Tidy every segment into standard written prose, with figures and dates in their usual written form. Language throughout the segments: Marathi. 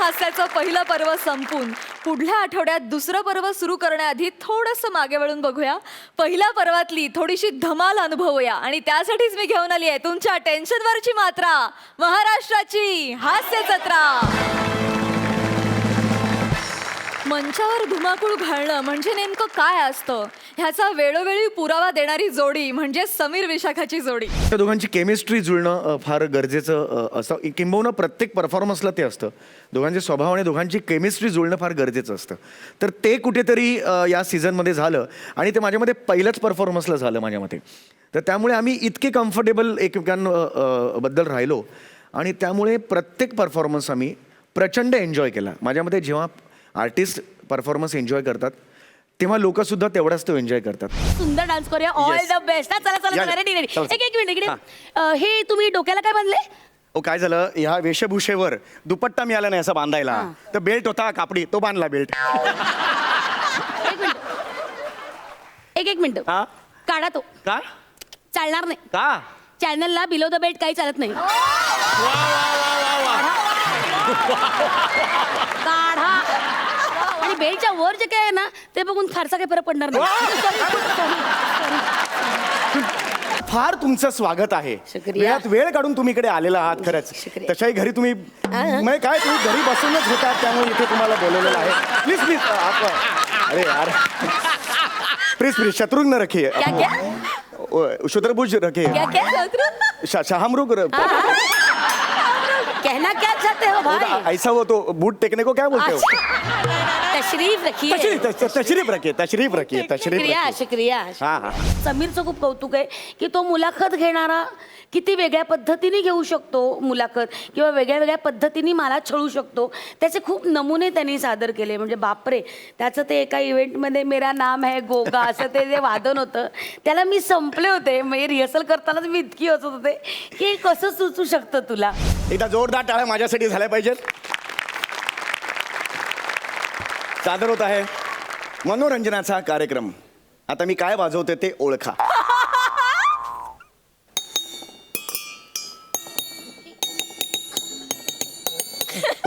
हास्याचं पहिलं पर्व संपून पुढल्या आठवड्यात दुसरं पर्व सुरू करण्याआधी थोडंसं मागे वळून बघूया. पहिल्या पर्वातली थोडीशी धमाल अनुभवूया आणि त्यासाठीच मी घेऊन आली आहे तुमच्या टेन्शनवरची मात्रा, महाराष्ट्राची हास्य जत्रा. मंचावर धुमाकूळ घालणं म्हणजे नेमकं काय असतं ह्याचा वेळोवेळी पुरावा देणारी जोडी म्हणजे समीर विशाखाची जोडी. त्या दोघांची केमिस्ट्री जुळणं फार गरजेचं असं, किंबहुना प्रत्येक परफॉर्मन्सला ते असतं. दोघांचे स्वभाव आणि दोघांची केमिस्ट्री जुळणं फार गरजेचं असतं. तर ते कुठेतरी या सीझनमध्ये झालं आणि ते माझ्यामध्ये पहिल्याच परफॉर्मन्सला झालं माझ्या मते. तर त्यामुळे आम्ही इतके कम्फर्टेबल एकमेकांबद्दल राहिलो आणि त्यामुळे प्रत्येक परफॉर्मन्स आम्ही प्रचंड एन्जॉय केला. माझ्यामध्ये जेव्हा आर्टिस्ट परफॉर्मन्स एन्जॉय करतात तेव्हा लोक सुद्धा तेवढाच तो एन्जॉय करतात. सुंदर डान्स करूया. All the best. चला चला रेडी रेडी. एक मिनिट इकडे. हे तुम्ही डोक्याला काय बांधले? काय झालं, ह्या वेशभूषेवर दुपट्टा मिळाला नाही असं बांधायला, तर बेल्ट होता कापडी, तो बांधला बेल्ट. एक मिनिट काढा तो. का चालणार नाही का? चॅनलला बिलो द बेल्ट काही चालत नाही. काढा. आणि बेल्टच्या वर जे काय आहे ना ते बघून फारसा काही फरक पडणार नाही. फार तुमचं स्वागत आहे. शुक्रिया. वेळात वेळ काढून तुम्ही इकडे आलेला आहात खरंच. शुक्रिया. तशाही घरी तुम्ही म्हणजे काय तुम्ही घरी बसूनच होतात त्यामुळे इथे तुम्हाला बोलवलेलं आहे. प्लीज प्लीज अरे यार प्लीज प्लीज शत्रुघ्न रखिए. क्या क्या शुत्रभुज रखिए. क्या क्या शाहमृग कहना क्या चाहते हो भाई? ऐसा वो तो बूट टेकने को क्या बोलते हो? तशरीफ रखिए. तशरीफ रखिए तशरीफ रखिए तशरीफ शुक्रिया रखिए. शुक्रिया. हाँ हाँ. समीरचं खूप कौतुक आहे की तो मुलाखत घेणारा किती वेगळ्या पद्धतीने घेऊ शकतो मुलाखत, किंवा वेगळ्या वेगळ्या पद्धतीने मला छळू शकतो. त्याचे खूप नमुने त्यांनी सादर केले. म्हणजे बापरे, त्याचं ते एका इव्हेंटमध्ये मेरा नाम है गोगा असं ते जे वादन होतं त्याला मी संपले होते. म्हणजे रिहर्सल करतानाच मी इतकी हसत होते की कसं सुचू शकतं तुला. एकदा जोरदार टाळ्या माझ्यासाठी झाल्या पाहिजेत. सादर होत आहे मनोरंजनाचा कार्यक्रम. आता मी काय वाजवते ते ओळखा.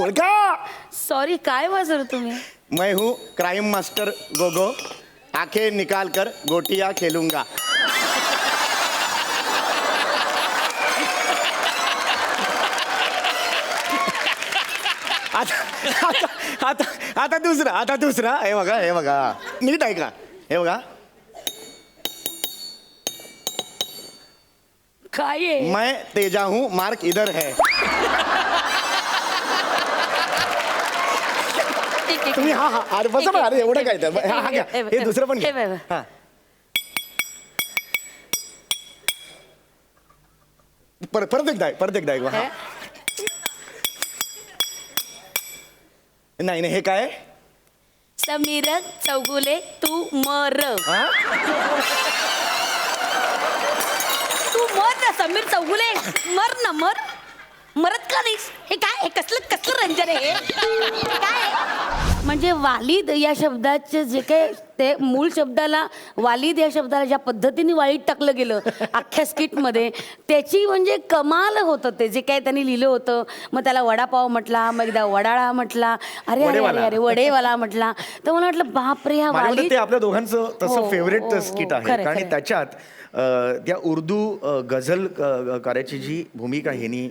ओळखा. सॉरी, काय वाजवलं तुम्ही? मैं हूँ क्राइम मास्टर गोगो, आंखें निकाल कर गोटियां खेलूंगा. आता दुसरा हे बघा नीट ऐका. हे बघा, काय आहे? मैं तेजा हूँ, मार्क इधर है. तुम्ही हा अरे बस बघा, अरे एवढं काय तर हा घ्या. हे दुसरं पण घ्या. हा. परत एकदा ऐकवा. हा. नाही हे काय? समीर चौगुले तू मर. तू मर ना समीर चौगुले, मर ना मरत का नाहीस? हे काय, हे कसलं रंजन आहे हे? काय म्हणजे वालिद या शब्दाचे जे काय ते मूळ शब्दाला, वालिद या शब्दाला ज्या पद्धतीने वाळीत टाकलं गेलं अख्ख्या स्किटमध्ये, त्याची म्हणजे कमाल होतं. ते जे काय त्यांनी लिहिलं होतं, मग त्याला वडापाव म्हटला, मग एकदा वडाळा म्हटला, अरे अरे अरे अरे वडेवाला म्हटला. तर मला वाटलं बापरे, हा वालिद. ते आपल्या दोघांचं तसं फेवरेट स्किट आहे. खरं, कारण खरं. त्याच्यात त्या उर्दू गझल कार्याची जी भूमिका ह्यांनी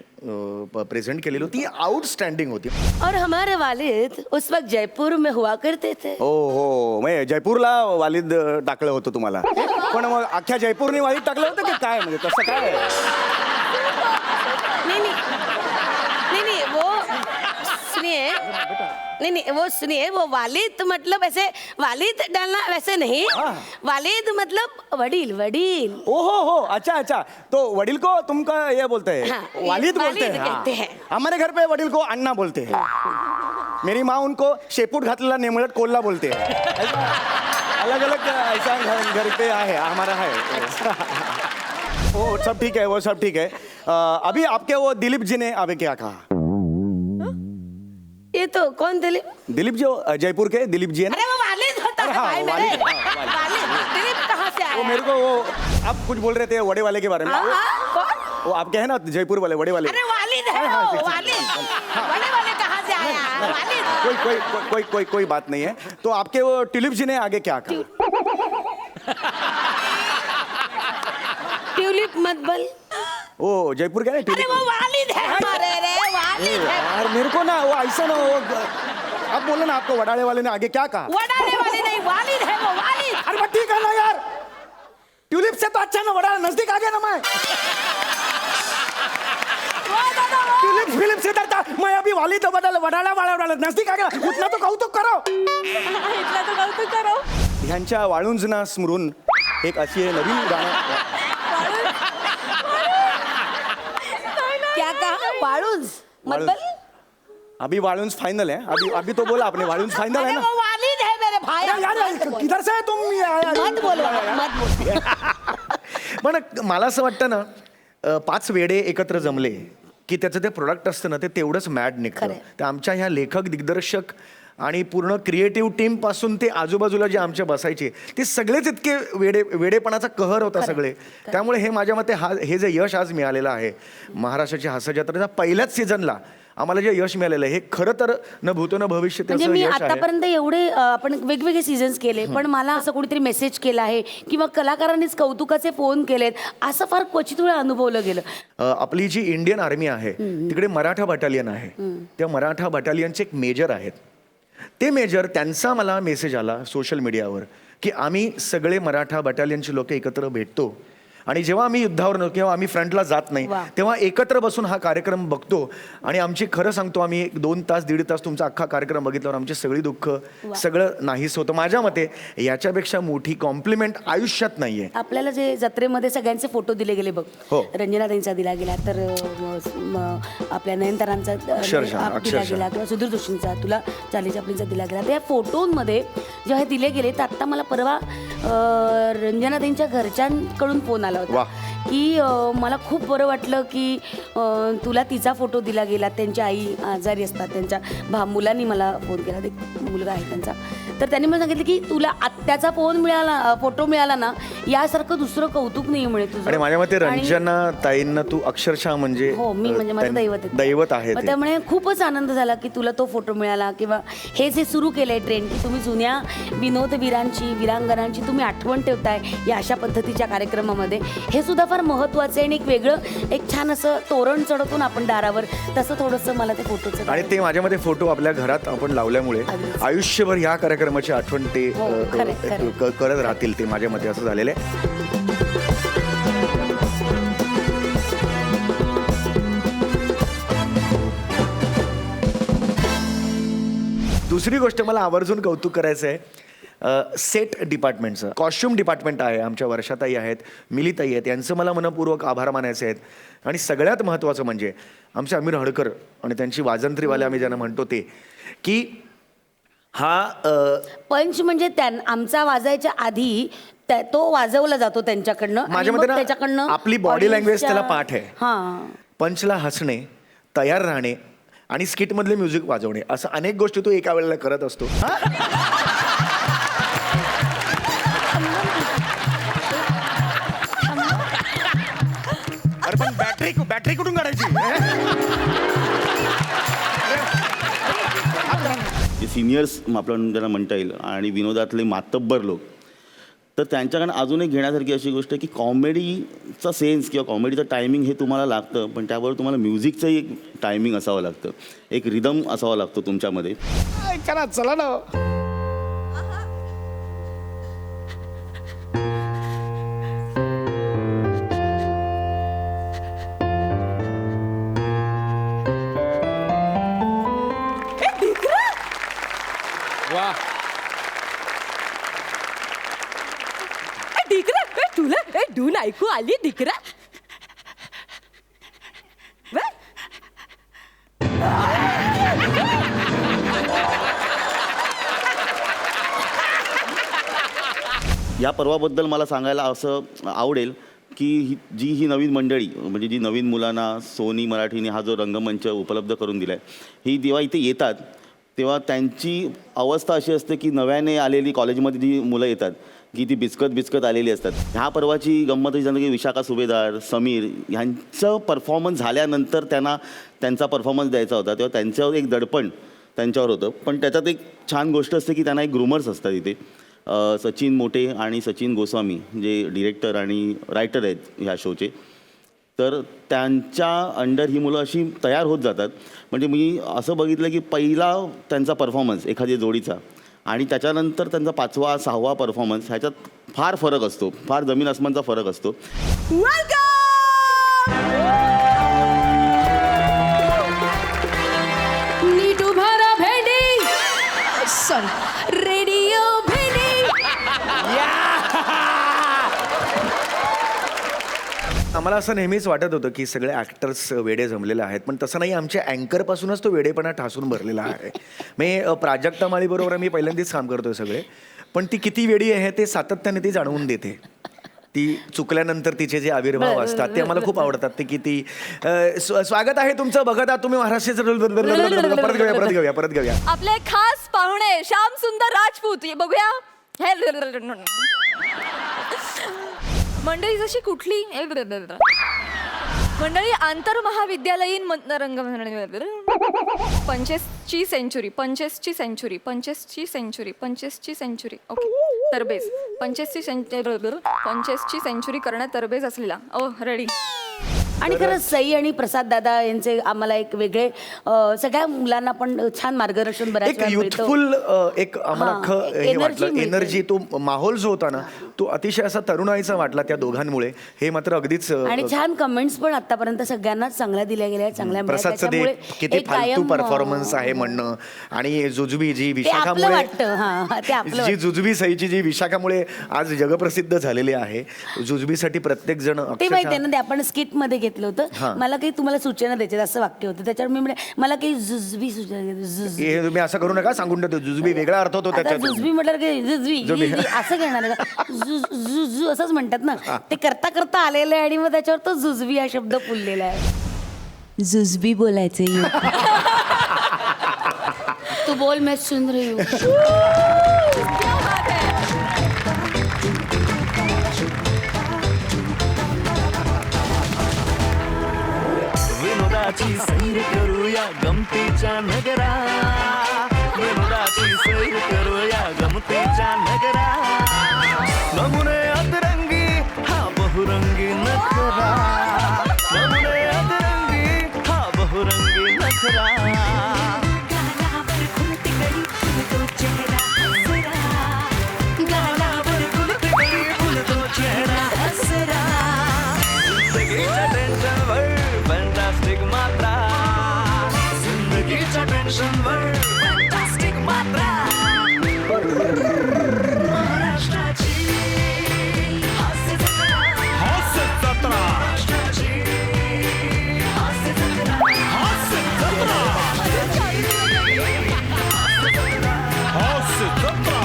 प्रेझेंट केलेली होती ती आउटस्टँडिंग होती. और हमारे वालिद उस वक्त जयपुर में हुआ करते थे. हो म्हणजे जयपूरला वालिद टाकलं होतं तुम्हाला, पण मग अख्ख्या जयपूरने वालिद टाकलं होतं की काय? म्हणजे तसं काय? नहीं वो सुनिए वो वालिद मतलब ऐसे वालिद डालना वैसे नहीं. वालिद मतलब वडील. हो अच्छा तो वडील को तुमका ये बोलते हैं, हाँ, वालिद बोलते वालिद कहते हैं. हमारे घर पे वडील को अण्णा बोलते हैं. मेरी माँ उनको शेपूट घातलेला नेमळत कोल्हा बोलते हैं. अलग अलग ऐसा घर पे है हमारा है. वो सब ठीक है. अभी आपके वो दिलीप जी ने अभी क्या कहा? ये तो कौन दिलीप जो जयपुर के दिलीप जी है ना. अरे वो वालिद होता है भाई मेरे. वालिद दिलीप कहाँ से आया? वो मेरे को आप कुछ बोल रहे थे वड़े वाले के बारे में. कौन? वो आपके हैं ना जयपुर वाले वड़े वाले. अरे वालिद वालिद है वो, वालिद बड़े वाले कहाँ से आया वालिद? कोई बात नहीं है. तो आपके वो ट्यूलिप जी ने आगे क्या कहा? ट्यूलिप मत बोल. ओ जयपुर का है अरे वो वालिद है हमारे रे, वालिद है. यार मेरे को ना वो ऐसा ना वो आप बोलो ना, आपको वडाले वाले ने आगे क्या कहा? वडाले वाले नहीं, वालिद है वो, वालिद. अरे बट ठीक है ना यार, ट्यूलिप से तो अच्छा ना वडाला नजदीक आ गया ना. मैं ट्यूलिप फिलिप से डरता, मैं अभी वालिद वडाला नजदीक आ गया. उतना तो कौतुक करो. इथला तो कौतुक करो. ह्यांच्या वाळुंजना स्मरून एक अशी नवीन गाणं. क्या कहा? वाळुंज मत वाळुंज. बोल. अभी वाळुंज फाइनल है. अभी तो बोला आपने वाळुंज फाइनल है अरे ना. वो वालिद है मेरे भाई. अरे यार किधर से तुम मत बोलो, मत बोलो. पण मला असं वाटतं ना 5 वेडे एकत्र जमले की त्याचं ते प्रोडक्ट असतं ना ते तेवढंच मॅड निघतं. खरंय. तर आमच्या ह्या लेखक दिग्दर्शक आणि पूर्ण क्रिएटिव्ह टीम पासून ते आजूबाजूला जे आमच्या बसायचे ते सगळेच इतके वेडेपणाचा कहर होता सगळे. त्यामुळे हे माझ्या मते हे जे यश आज मिळालेलं आहे महाराष्ट्राच्या हास्य जत्रेच्या पहिल्याच सीझनला आम्हाला जे यश मिळालेलं आहे हे खरं तर न भूतो न भविष्य म्हणजे त्याचं मी यश आहे. आतापर्यंत एवढे आपण वेगवेगळे सीझन्स केले, पण मला असं कोणीतरी मेसेज केला आहे किंवा कलाकारांनीच कौतुकाचे फोन केलेत असं फार क्वचित वेळा अनुभवलं गेलं. आपली जी इंडियन आर्मी आहे तिकडे मराठा बटालियन आहे. त्या मराठा बटालियनचे एक मेजर आहेत. ते मेजर त्यांचा मला मेसेज आला सोशल मीडियावर की आम्ही सगळे मराठा बटालियनचे लोक एकत्र भेटतो आणि जेव्हा आम्ही युद्धावर नव्हतो किंवा आम्ही फ्रंटला जात नाही वा. तेव्हा एकत्र बसून हा कार्यक्रम बघतो आणि आमची खरं सांगतो आम्ही 2 तास 1.5 तास तुमचा अख्खा कार्यक्रम बघितल्यावर आमची सगळी दुःख सगळं नाहीच होतं. माझ्या मते याच्यापेक्षा मोठी कॉम्प्लिमेंट आयुष्यात नाहीये. आपल्याला जे जत्रेमध्ये सगळ्यांचे फोटो दिले गेले बघ, हो. रंजनाताईंचा दिला गेला, तर आपल्या नयनतारांचा अक्षरशः. दिला गेला, किंवा सुधीर जोशींचा, तुला चार्ली चॅप्लिनचा दिला गेला. त्या फोटोंमध्ये जेव्हा हे दिले गेले तर आत्ता मला परवा रंजनाताईंच्या घरच्यांकडून फोन आला होता वाह. की मला खूप बरं वाटलं की तुला तिचा फोटो दिला गेला. त्यांच्या आई आजारी असतात, त्यांच्या मुलांनी मला फोन केला, एक मुलगा आहे त्यांचा, तर त्यांनी मला सांगितलं की तुला आत्याचा फोटो मिळाला ना यासारखं दुसरं कौतुक नाही मिळेल आणि तुझं. माझ्या मते आणि- रंजना ताईंना तू अक्षरशः म्हणजे हो, मी म्हणजे माझं दैवत आहे मग ते. त्यामुळे खूपच आनंद झाला की तुला तो फोटो मिळाला, किंवा हे जे सुरू केलंय ट्रेंड की तुम्ही जुन्या विनोदवीरांची, वीरांगणांची तुम्ही आठवण ठेवताय या अशा पद्धतीच्या कार्यक्रमामध्ये, हे सुद्धा फार महत्वाचं आहे. आणि एक वेगळं एक छान असं तोरण चढवतो ना आपण दारावर, तसं थोडंसं मला ते फोटोचं आणि ते माझ्यामध्ये फोटो आपल्या घरात आपण लावल्यामुळे अगदीच. आयुष्यभर ह्या कार्यक्रमाची आठवण ते हो, खरंय, खरंय. करत राहतील. ते माझ्या मते असं झालेलं आहे. दुसरी गोष्ट मला आवर्जून कौतुक करायचं आहे सेट डिपार्टमेंटचं. कॉस्ट्युम डिपार्टमेंट आहे, आमच्या वर्षाताई आहेत, मिलीताई आहेत, यांचं मला मनपूर्वक आभार मानायचे आहेत. आणि सगळ्यात महत्त्वाचं म्हणजे आमचे अमीर हडकर आणि त्यांची वाजंत्रीवाले आम्ही ज्यांना म्हणतो ते, की हा पंच म्हणजे आमचा वाजायच्या आधी तो वाजवला जातो त्यांच्याकडनं, आणि माझ्या मग मते ना त्याच्याकडनं आपली बॉडी लँग्वेज audience त्याला च्या- पाठ आहे. हां. पंचला हसणे, तयार राहणे आणि स्किटमधले म्युझिक वाजवणे असं अनेक गोष्टी तो एका वेळेला करत असतो. अरे पण बॅटरी कुठून काढायची? जे सिनियर्स आपण ज्यांना म्हणता येईल आणि विनोदातले मातब्बर लोक, तर त्यांच्याकडनं अजून एक घेण्यासारखी अशी गोष्ट आहे की कॉमेडीचा सेन्स किंवा कॉमेडीचं टायमिंग हे तुम्हाला लागतं, पण त्याबरोबर तुम्हाला म्युझिकचंही एक टायमिंग असावं लागतं, एक रिदम असावा लागतो तुमच्यामध्ये. चला चला ना. दिकरा तुला धून ऐकू आली दिकरा? या पर्वाबद्दल मला सांगायला असं आवडेल की ही नवीन मंडळी, म्हणजे जी नवीन मुलांना सोनी मराठीने हा जो रंगमंच उपलब्ध करून दिला आहे, ही जेव्हा इथे येतात तेव्हा त्यांची अवस्था अशी असते की नव्याने आलेली कॉलेजमध्ये जी मुलं येतात की ती बिचकत आलेली असतात. ह्या पर्वाची गंमत ही झाली की विशाखा सुभेदार, समीर ह्यांचं परफॉर्मन्स झाल्यानंतर त्यांना त्यांचा परफॉर्मन्स द्यायचा होता, तेव्हा त्यांच्यावर एक दडपण त्यांच्यावर होतं. पण त्याच्यात एक छान गोष्ट असते की त्यांना एक ग्रूमर्स असतात इथे, सचिन मोटे आणि सचिन गोस्वामी जे डिरेक्टर आणि रायटर आहेत ह्या शोचे. तर त्यांच्या अंडर ही मुलं अशी तयार होत जातात. म्हणजे मी असं बघितलं की पहिला त्यांचा परफॉर्मन्स एखाद्या जोडीचा आणि त्याच्यानंतर त्यांचा 5वा 6वा परफॉर्मन्स ह्याच्यात फार फरक असतो, फार जमीन आसमानचा फरक असतो. नीट उभारा भेंडी सॉरी रेडिओ भेंडी. आम्हाला असं नेहमीच वाटत होतं की सगळे ॲक्टर्स वेडे जमलेले आहेत, पण तसं नाही. आमच्या अँकरपासूनच तो वेडेपणा ठासून भरलेला आहे. मी प्राजक्ता माळीबरोबर आम्ही पहिल्यांदाच काम करतोय सगळे, पण ती किती वेडी आहे ते सातत्याने ती जाणवून देते. ती चुकल्यानंतर तिचे जे आविर्भाव असतात ते आम्हाला खूप आवडतात. ते किती स्वागत आहे तुमचं, बघत आहात तुम्ही महाराष्ट्राचं. परत घेऊया. आपले खास पाहुणे श्याम सुंदर राजपूत ये बघूया. हे मंडळी जशी कुठली मंडळी आंतर महाविद्यालयीन रंग 25ची सेंचुरी ओके तरबेज 25ची सेंचुरी करण्यात तरबेज असलेला ओ रेडी. आणि खरंच सई आणि प्रसाद दादा यांचे आम्हाला एक वेगळे सगळ्या मुलांना पण छान मार्गदर्शन बऱ्याच एक वेळा मिळतं. युथफुल एक आम्हाला हां, अख्खं हे energy वाटलं, मिळते. एनर्जी, तो माहोल जो होता ना तो अतिशय असा तरुणाईचा वाटला त्या दोघांमुळे. हे मात्र अगदीच आणि छान कमेंट्स पण आतापर्यंत सगळ्यांनाच चांगल्या दिल्या गेल्या आहेत, चांगल्या मिळाल्या. प्रसादचं ते त्याच्यामुळे किती एक फालतू कायम, परफॉर्मन्स आहे म्हणणं. आणि जुजबी जी ते आपलं विशाखामुळे वाटतं. हां, ते आपलं जी जुजबी सईची जी विशाखामुळे आज जगप्रसिद्ध झालेली आहे. जुजबीसाठी प्रत्येक जण ते माहिती आहे ना, ते आपण स्किट मध्ये घेतलं होतं. मला काही तुम्हाला सूचना द्यायची असं वाक्य होतं, त्याच्यावर मी म्हणे मला काही जुजबी सूचना जुजबी. हे तुम्ही असं करू नका, सांगून देतो. जुजबी वेगळा अर्थ होतो आता त्याच्यात. जुजबी म्हटलं की जुजबी असं घेणार आहे का? जुजू असंच म्हणतात ना. ते करता करता आलेलं आहे आणि मग त्याच्यावर तो जुजबी हा शब्द फुललेला आहे. जुजबी बोलायचे तू बोल मैं सुन रही हूँ. विनोदाची सैर करूया गमतीच्या नगरा, विनोदाची सैर करूया गमतीच्या नगरा. नमुने अतरंगी हा बहुरंगी नखरा, नमुने अतरंगी हा बहुरंगी नखरा. गालावर खुलती गडी फुलतो चेहरा हसरा, गालावर खुलती गडी फुलतो चेहरा हसरा. जिंदगीच्या टेन्शनवर फॅन्टास्टिक मात्रा, जिंदगीच्या टेन्शनवर फॅन्टास्टिक मात्रा. महाराष्ट्राची हास्य जत्रा, हास्य जत्रा, महाराष्ट्राची हास्य जत्रा, हास्य जत्रा, हास्य जत्रा.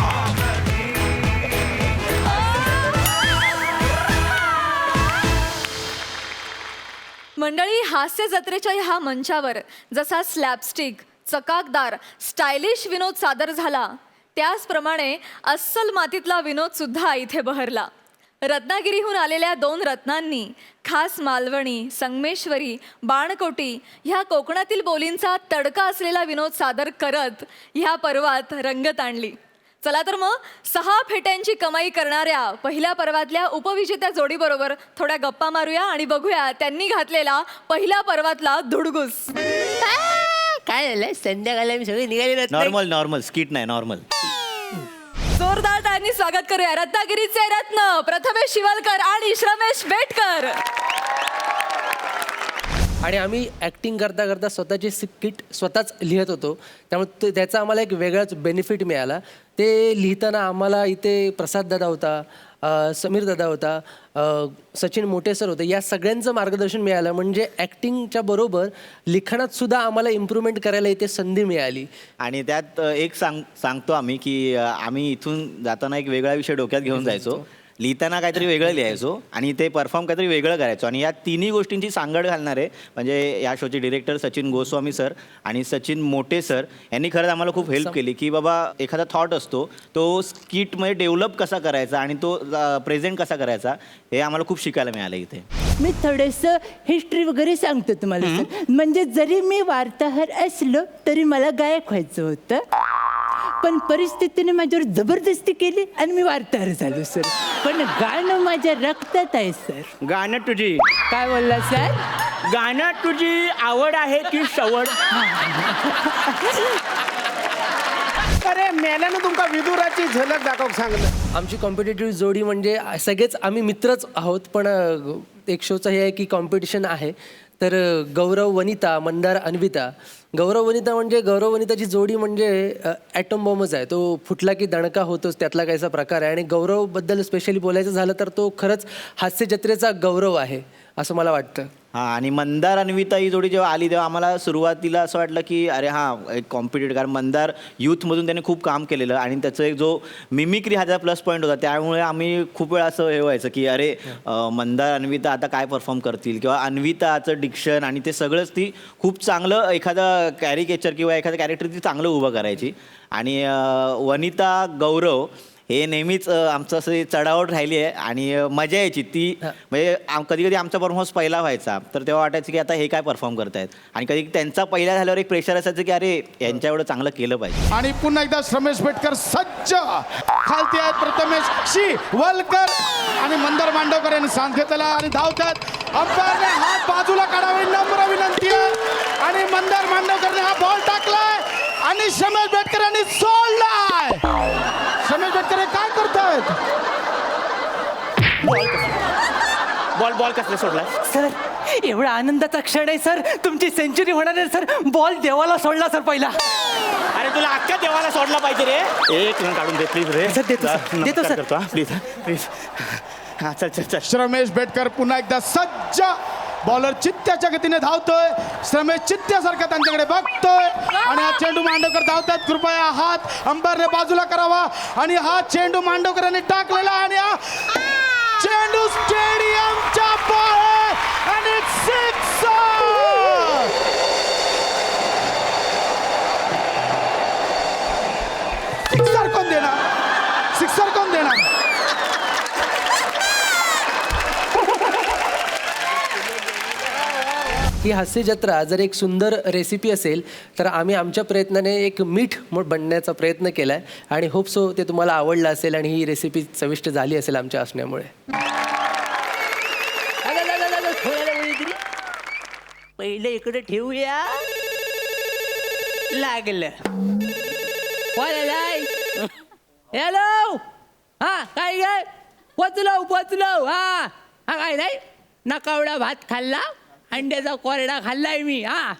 मंडळी हास्य जत्रेच्या ह्या मंचावर जसा स्लॅपस्टिक चकाकदार स्टायलिश विनोद सादर झाला, त्याचप्रमाणे अस्सल मातीतला विनोद सुद्धा इथे बहरला. रत्नागिरीहून आलेल्या 2 रत्नांनी खास मालवणी, संगमेश्वरी, बाणकोटी ह्या कोकणातील बोलींचा तडका असलेला विनोद सादर करत ह्या पर्वात रंगत आणली. चला तर मग 6 फेट्यांची कमाई करणाऱ्या पहिल्या पर्वातल्या उपविजेत्या जोडीबरोबर थोड्या गप्पा मारूया आणि बघूया त्यांनी घातलेला पहिल्या पर्वातला धुडगूस. काय झालंय संध्याकाळी आम्ही सगळे निघाले नॉर्मल स्किट नाही नॉर्मल. जोरदार टाळ्यांनी स्वागत करूया रत्नागिरीचे रत्न प्रथमेश शिवलकर आणि श्रमेश बेटकर. आणि आम्ही ॲक्टिंग करता करता स्वतःचे स्किट स्वतःच लिहित होतो, त्यामुळे त्याचा आम्हाला एक वेगळाच बेनिफिट मिळाला. ते लिहिताना आम्हाला इथे प्रसाद दादा होता, समीर दादा होता, सचिन मोटे सर होते, या सगळ्यांचं मार्गदर्शन मिळालं. म्हणजे ॲक्टिंगच्या बरोबर लिखाणात सुद्धा आम्हाला इम्प्रूव्हमेंट करायला इथे संधी मिळाली. आणि त्यात एक सांगतो आम्ही की आम्ही इथून जाताना एक वेगळा विषय डोक्यात घेऊन जायचो लिहिताना काहीतरी वेगळं लिहायचो आणि ते परफॉर्म काहीतरी वेगळं करायचो आणि या तिन्ही गोष्टींची सांगड घालणारे म्हणजे या शोचे डिरेक्टर सचिन गोस्वामी सर आणि सचिन मोटे सर यांनी खरंच आम्हाला खूप हेल्प केली की बाबा एखादा थॉट असतो तो स्किटमध्ये डेव्हलप कसा करायचा आणि तो प्रेझेंट कसा करायचा हे आम्हाला खूप शिकायला मिळालं इथे. मी थोडंसं हिस्ट्री वगैरे सांगतो तुम्हाला सर. म्हणजे जरी मी वार्ताहर असलो तरी मला गायक व्हायचं होतं, पण परिस्थितीने माझ्यावर जबरदस्ती केली आणि मी वार्ताहर झालो सर. पण गाणं माझ्या रक्तात आहे सर. गाण्यात तुझी काय बोलला सर? गाण्यात तुझी आवड आहे की सवड? अरे मेल्यानं तुमका विदुराची झलक दाखव सांगलं. आमची कॉम्पिटेटिव्ह जोडी म्हणजे सगळेच आम्ही मित्रच आहोत, पण एक शोचं हे आहे की कॉम्पिटिशन आहे. तर गौरव वनिता, मंदार अन्विता. गौरव वनिता म्हणजे गौरव वनिताची जोडी म्हणजे ॲटम बॉम्बच आहे. तो फुटला की दणका होतोच, त्यातला काहीसा प्रकार आहे. आणि गौरवबद्दल स्पेशली बोलायचं झालं तर तो खरंच हास्य जत्रेचा गौरव आहे असं मला वाटतं. हां आणि मंदार अन्विता ही जोडी जेव्हा आली तेव्हा आम्हाला सुरुवातीला असं वाटलं की अरे हां एक कॉम्पिटेटिव्ह, कारण मंदार यूथमधून त्याने खूप काम केलेलं आणि त्याचं एक जो मिमिक्री हा त्याचा प्लस पॉईंट होता. त्यामुळे आम्ही खूप वेळा असं हे व्हायचं की अरे मंदार अन्विता आता काय परफॉर्म करतील किंवा अन्विताचं डिक्शन आणि ते सगळंच ती खूप चांगलं एखादं कॅरिकेचर किंवा एखादं कॅरेक्टर ती चांगलं उभं करायची. आणि वनिता गौरव हे नेहमीच आमचं असं चढावट राहिली आहे आणि मजा यायची ती. म्हणजे कधी कधी आमचा परफॉर्मन्स पहिला व्हायचा तर तेव्हा वाटायचं की आता हे काय परफॉर्म करतायत आणि कधी त्यांचा पहिला झाल्यावर एक प्रेशर असायचं की अरे यांच्या एवढं चांगलं केलं पाहिजे. आणि पुन्हा एकदा रमेश बेटकर सज्ज खालती आहेत. प्रथमेश शिवलकर आणि मंदार मांडवकर यांनी सांगितलं आणि धावतात. अंपायरने हात बाजूला काढावे नम्र विनंती आहे आणि मंदार मांडवकरने हा बॉल टाकलाय आणि रमेश बेटकर यांनी सोडलाय. रमेश बेटकर हे काय करतायत? बॉल कसले सोडलाय? सर एवढा आनंदाचा क्षण आहे सर. तुमची सेंचुरी होणार आहे सर. बॉल देवाला सोडला सर पहिला. अरे तुला अख्ख्या देवाला सोडला पाहिजे रे. एक रन काढून दे प्लीज रे. सर, देतो, सर. देतो, सर. Please please. हा चल चल चल. रमेश बेटकर पुन्हा एकदा सज्ज. बॉलर चित्त्याच्या गतीने धावतोय. रमेश चित्त्यासारखा त्यांच्याकडे बघतोय आणि हा चेंडू मांडवकर धावतात. कृपया हात अंपायरने बाजूला करावा आणि हा चेंडू मांडवकर यांनी टाकलेला आणि हा चेंडू स्टेडियमच्या बाहेर आणि सिक्सर. सिक्सर कोण देणार? सिक्सर कोण देणार? ही हास्य जत्रा जर एक सुंदर रेसिपी असेल तर आम्ही आमच्या प्रयत्नाने एक मीठ बनण्याचा प्रयत्न केला आहे आणि होप सो ते तुम्हाला आवडलं असेल आणि ही रेसिपी चविष्ट झाली असेल आमच्या असण्यामुळे. पहिले इकडे ठेवूया. लागलं. हॅलो. हा काय काय पोचलो. हा काय नाही नकावडा भात खाल्ला, अंड्याचा कोरडा खाल्लाय मी. हा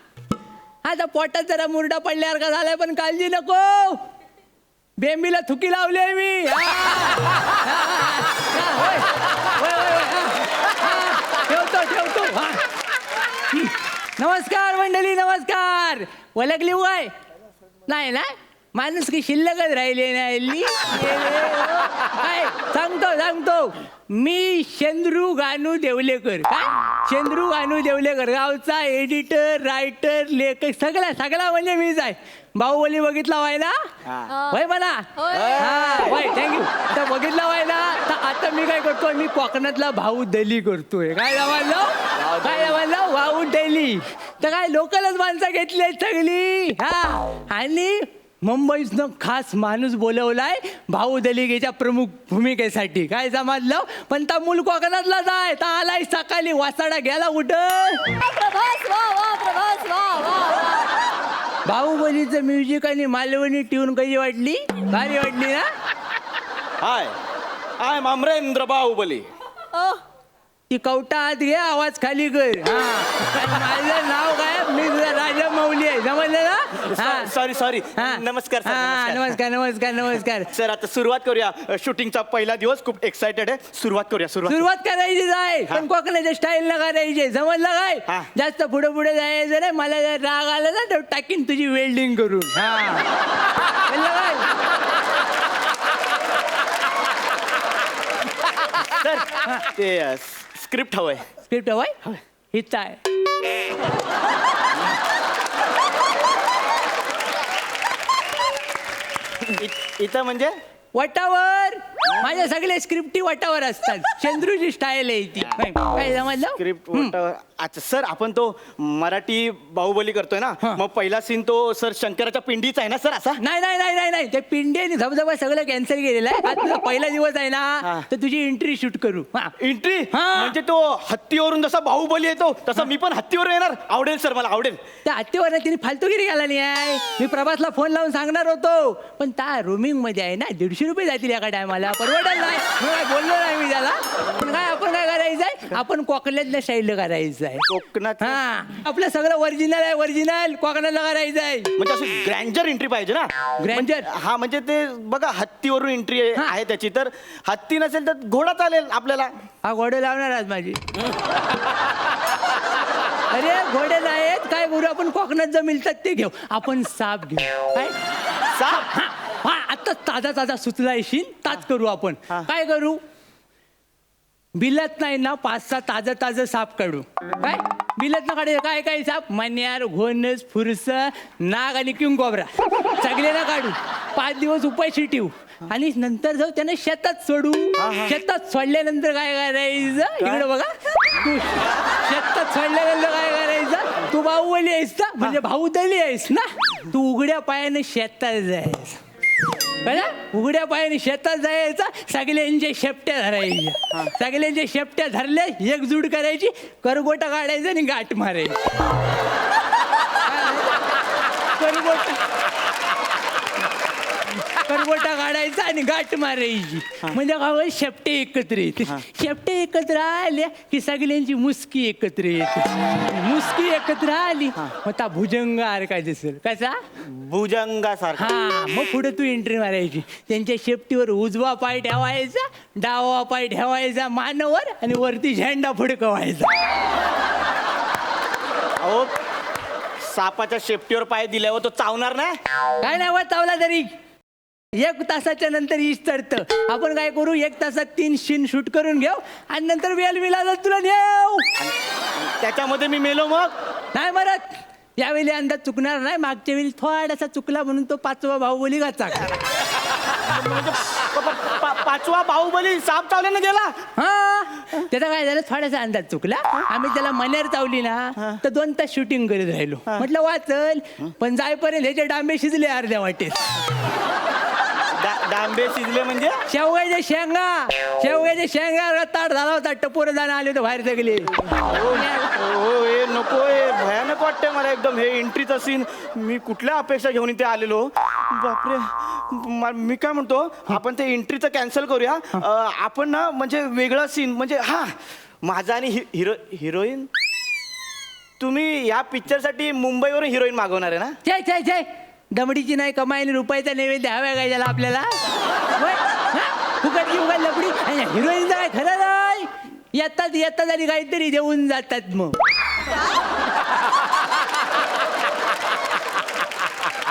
आता पोटात जरा मुरडा पडल्यावर का झालाय, पण काळजी नको. बेंबीला थुकी लावली मी. ठेवतो. हा नमस्कार मंडळी, नमस्कार. ओळखली वय नाही ना? माणूस की शिल्लकच राहिले नाही. सांगतो मी शेंद्रू गानू देवलेकर. काय शेंद्रू गानू देवलेकर, गावचा एडिटर, रायटर, लेखक सगळा म्हणजे मीच आहे. बाहुबली बघितला व्हायला होय मला. हा होय थँक्यू. तर बघितला व्हायला तर आता मी काय करतोय, मी कोकणातला बाहुबली करतोय. काय जमायला बाहुबली. तर काय लोकलच माणसं घेतली सगळी. हा आणि मुंबईतनं खास माणूस बोलवलाय बाहुबलीच्या प्रमुख भूमिकेसाठी. काय समजलं, पण ता मूल कोकणातला जाय ता आलाय सकाळी वासाडा गेला कुठं. बाहुबलीचं म्युझिक आणि मालवणी ट्यून कशी वाटली? भारी वाटली ना? हाय आय एम अमरेंद्र बाहुबली. ती कवटा आत घे, आवाज खाली कर. हा माझं नाव काय, मी तुझा राजा मौली आहे. समजलं ना? सॉरी नमस्कार नमस्कार. सर आता सुरुवात करूया. शूटिंगचा पहिला दिवस खूप एक्साइटेड आहे. सुरुवात करूया. सुरुवात करायची आहे पण कोकणाच्या स्टाईल न करायची. समजलं काय? जास्त पुढे जायचं रे. मला जर राग आला ना तर टाकीन तुझी वेल्डिंग करून. समजलं काय? सर ते स्क्रिप्ट हवंय. स्क्रिप्ट हवाय हिचा आहे. इथं म्हणजे वटावर माझ्या सगळ्या स्क्रिप्टी वटावर असतात. चंद्रूची स्टाईल आहे ती. काय समजलं? स्क्रिप्ट अच्छा सर आपण तो मराठी बाहुबली करतोय ना मग पहिला सीन तो सर शंकराच्या पिंडीचा आहे ना सर असा. नाही नाही नाही नाही नाही ते पिंडी आणि धबधबा सगळं कॅन्सल केलेलं आहे. आज तुझा पहिला दिवस आहे ना तर तुझी एंट्री शूट करू. एंट्री हा. म्हणजे तो हत्तीवरून जसा बाहुबली येतो तसा मी पण हत्तीवर येणार. आवडेल सर मला आवडेल. त्या हत्तीवर ना तिने फालतूगिरी घाला नाही आहे. मी प्रभासला फोन लावून सांगणार होतो पण त्या रोमिंग मध्ये आहे ना 150 रुपये जातील एका टायमाला. परवडत नाही म्हणून काय बोललो नाही मी त्याला. पण काय आपण काय करायचंय आपण कोकणातल्या स्टाईल करायचं आहे. कोकणात हा आपलं सगळं ओरिजिनल आहे. ओरिजिनल कोकणाला करायचं आहे. म्हणजे असं ग्रँजर एंट्री पाहिजे ना. ग्रँजर हा म्हणजे ते बघा हत्तीवरून एंट्री आहे त्याची तर हत्ती नसेल तर घोडा चालेल आपल्याला. हा घोडे लावणार आज माझी. अरे घोडे नाहीत काय करू आपण कोकणात जर मिळतात ते घेऊ. आपण साप घेऊ. काय साप हा आता ताजा ताजा सुचला येशील ताज करू आपण. काय करू बिलत नाही ना 5-6 ताजं साप काढू. काय बिलत ना काढायचं काय काय साप मन्यार घोणस फुरस नाग आणि किंगकोब्रा सगळे ना काढू. 5 दिवस उपाशी ठेवू आणि नंतर जाऊ त्यांना शेतात सोडू. शेतात सोडल्यानंतर काय करायचं इकडे बघा. तू शेतात सोडल्यानंतर काय करायचं तू बाहुबली आहेस ना म्हणजे भाऊदली आहेस ना. तू उघड्या पायाने शेतात जायचं. कळलं उघड्या पायाने शेतात जायचा. सगळ्यांच्या शेपट्या धरायच्या. सगळ्यांच्या शेपट्या धरल्या एकजूट करायची करगोटा काढायचा आणि गाठ मारायची. करगोटा काढायचा आणि गाठ मारायची म्हणजे काय शेपटे एकत्र येते. शेपटे एकत्र आल्या की सगळ्यांची मुसकी एकत्र येते. मुसकी एकत्र आली मग त्या भुजंगार काय दिसेल कसा भुजंगासारखा. हा मग पुढे तू एंट्री मारायची. त्यांच्या शेपटीवर उजवा पाय ठेवायचा डावा पाय ठेवायचा मानवर आणि वरती झेंडा फडकवायचा. अहो सापाच्या शेपटीवर पाय दिल्यावर तो चावणार नाही. काय नाही चावला तरी 1 तासाच्या नंतर ईश चढतं. आपण काय करू 1 तासात 3 सीन शूट करून घेऊ आणि नंतर वेल मिळाला तुला नेऊ. त्याच्यामध्ये मी मेलो मग नाही मरत यावेळी अंदाज चुकणार नाही. मागच्या वेळी थोडासा चुकला म्हणून तो 5वा बाहुबली गाचा. म्हणजे 5वा बाहुबली साप चावल्यानं गेला. हा त्याचा काय झालं थोडासा अंदाज चुकला. आम्ही त्याला मन्यार चावली ना तर 2 तास शूटिंग करीत राहिलो. म्हटलं वाचल पण जायपर्यंत ह्याचे डांबे शिजले अर्ध्या वाटेत. डांबे शिजले म्हणजे शेवगाच्या शेंगा ताट झाला होता. टपोर जाणं आले होते बाहेर सगळे. हो हे नको हे भयानक वाटतंय मला एकदम हे एंट्रीचा सीन. मी कुठल्या अपेक्षा घेऊन इथे आलेलो. बापरे मी काय म्हणतो आपण ते एंट्रीचं कॅन्सल करूया. आपण ना म्हणजे वेगळा सीन म्हणजे हा माझा आणि हिरोईन. तुम्ही या पिक्चरसाठी मुंबईवरून हिरोईन मागवणार आहे ना. जय दमडीची नाही कमाई आणि रुपयाचा नैवेद्य हव्या काय त्याला आपल्याला. फुकटची उगाच लपडी हिरोईन काय खरं नाही. येतात आणि काहीतरी देऊन जातात. मग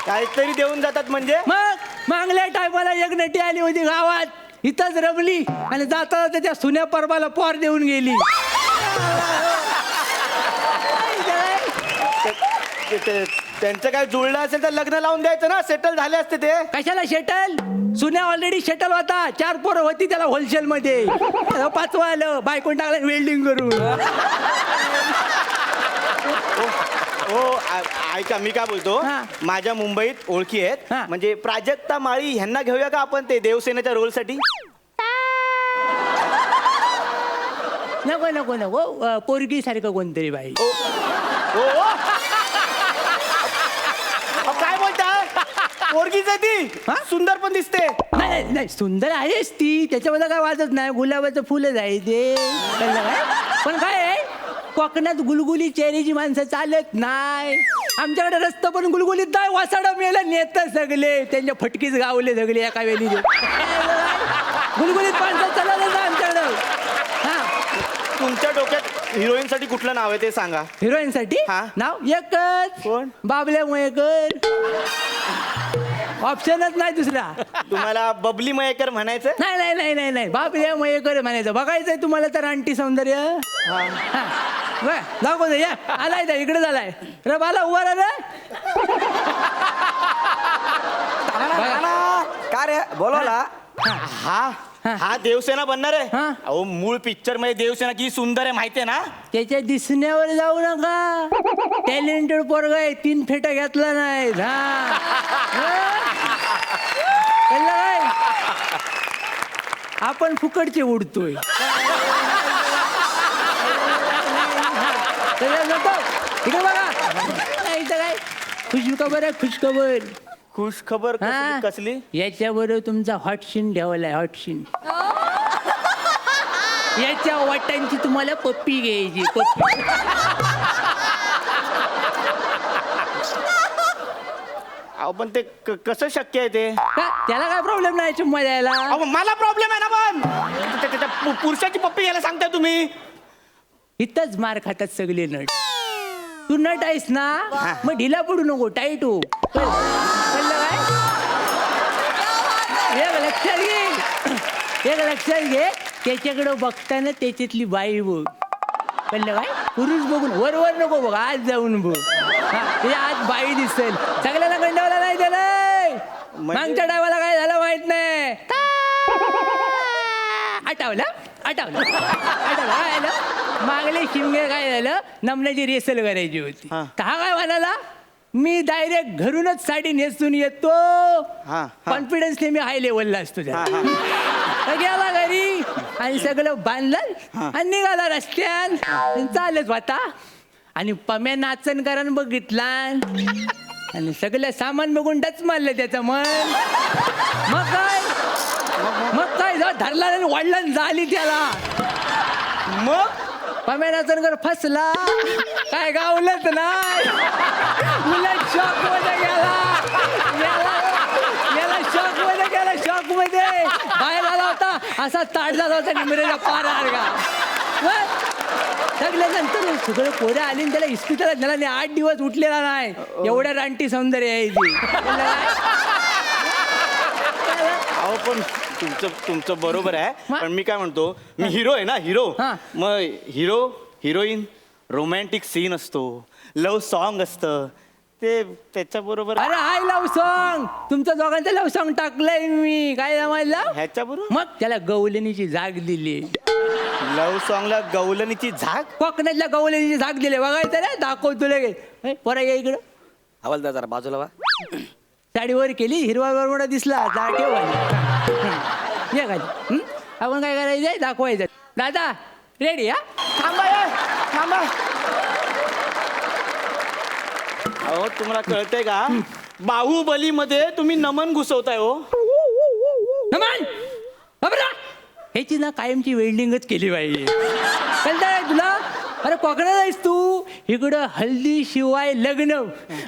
काहीतरी देऊन जातात म्हणजे मग मागल्या टायमाला एक नटी आली होती गावात इथंच रमली आणि जाता त्या सुन्या परबाला पोर देऊन गेली. त्यांचं काय जुळलं असेल तर लग्न लावून द्यायचं ना. सेटल झाले असते ते. कशाला शेटल सुन्या ऑलरेडी शेटल होता. 4 पोरं होती त्याला होलसेल मध्ये. 5वा आलं बायकोन टाकलं वेल्डिंग करून. हो ऐका मी काय बोलतो माझ्या मुंबईत ओळखी आहेत. म्हणजे प्राजक्ता माळी ह्यांना घेऊया का आपण ते देवसेनेच्या रोलसाठी. नको पोरगी सारखं कोणतरी बाई. काय बोलताय पोरगीच आहे ती. सुंदर पण दिसते. नाही सुंदर आहेच ती त्याच्यामध्ये काय वाटत नाही. गुलाबाचं फुलच आहे ते. पण काय आहे कोकणात गुलगुली चेहऱ्याची माणसं चालत नाही. आमच्याकडे रस्ता पण गुलगुलीत नाही. वासाडा मेला नेत सगळे त्यांच्या फटकीच गावले सगळे एका वेळी. गुलगुलीत माणसं चालत नाही आमच्याकडं. तुमच्या डोक्यात हिरोईन साठी कुठलं नाव आहे ते सांगा. हिरोईन साठी नाव एकच कोण? बाबल्या मयेकर. ऑप्शनच नाही दुसरा. तुम्हाला बबली मयेकर म्हणायचं? नाही नाही नाही नाही नाही बाप रे मयेकर म्हणायचं. बघायचंय तुम्हाला तर आणटी सौंदर्य. दाखव या आलाय त्या इकडे झालाय रे बाला उभा रे. का रे बोलवला? हा देवसेना बनणार आहे. हा. अहो मूळ पिक्चर मध्ये देवसेना किती सुंदर आहे माहितीये ना? त्याच्या दिसण्यावर जाऊ नका. टॅलेंटेड पोरगा आहे 3 फेटा घेतला नाही. काय आपण फुकटचे उडतोय. इकडे बघा इथं काय खुशखबर आहे खुशखबर. खुश खबर हा. कसली? याच्याबरोबर तुमचा हॉट सीन ठेवलाय हॉट सीन. याच्या वाटांची तुम्हाला पप्पी घ्यायची पप्पी. अहो पण ते कसं शक्य आहे ते? का? त्याला काय प्रॉब्लेम नाही चुम्मा द्यायला. अहो मला प्रॉब्लेम आहे ना. पण त्या पुरुषाची पप्पी घ्यायला सांगताय तुम्ही? इथंच मार खातात सगळे नट. तू नट आहेस ना मग ढिला पडू नको टाईट हो. कळलं काय? एक लक्षात घे एक लक्षात घे. त्याच्याकडं बघताना त्याच्यातली बाई बघ. कळलं काय? पुरुष बघून वर वर नको बघ आज जाऊन बघ. त्याच्या आज बाई दिसेल. सगळ्याला गंडावला नाही त्याला. मागच्या डायवाला काय झालं माहित नाही. आठवलं आठवलं आठवलं काय झालं. मागले शिमगे काय झालं नमण्याची रेसल करायची होती. हा. का काय म्हणाला मी डायरेक्ट घरूनच साडी नेसून येतो. कॉन्फिडन्सने मी हाय लेवलला असतो. गेला घरी आणि सगळं बांधलं आणि निघाला रस्त्यान चालत होता. आणि पम्या नाचन करण बघितला आणि सगळं सामान बघून डच मारलं त्याचं मन. मग काय धरला आणि वाढला झाली त्याला. मग पम्या नाचनकर फसला. काय गावलंच नाही. उलट शॉक मध्ये गेला शॉक मध्ये गेला शॉक मध्ये बाहेर आला होता असा ताट झाला होता निमरेला पार आरगा. सगळे नंतर सगळं पोरं आली आणि त्याला इस्पितळात झाला आणि 8 दिवस उठलेला नाही. एवढ्या रानटी सौंदर्य आहे ती. अहो पण तुमचं बरोबर आहे. पण मी काय म्हणतो मी हिरो आहे ना हिरो. मग हिरो हिरोईन रोमॅन्टिक सीन असतो लव्ह सॉन्ग असतं ते त्याच्याबरोबर. अरे हाय लव्ह सॉन्ग तुमचं दोघांचं लव्ह सॉन्ग टाकलंय मी. काय जमायला ह्याच्याबरोबर मग त्याला गवलनीची जाग दिली. लव्ह सॉंगला गवलनीची झाग. कोकणातल्या गवलनीची जाग दिली. बघायचं रे दाखवतो लगेच. पोरा या इकडं हवालदार जरा बाजूला वा. साडीवर केली हिरवा बरमुडा दिसला जा ठेवायची. ये खाली. आपण काय करायचंय दाखवायचं. दादा रेडी हा. थांबा. अहो तुम्हाला कळतंय का बाहुबली मध्ये तुम्ही नमन घुसवताय हो. नमन बाबरा ह्याची ना कायमची वेल्डिंगच केली पाहिजे. कळतंय तुला? अरे कोकणात आहेस तू. इकडं हल्दी शिवाय लग्न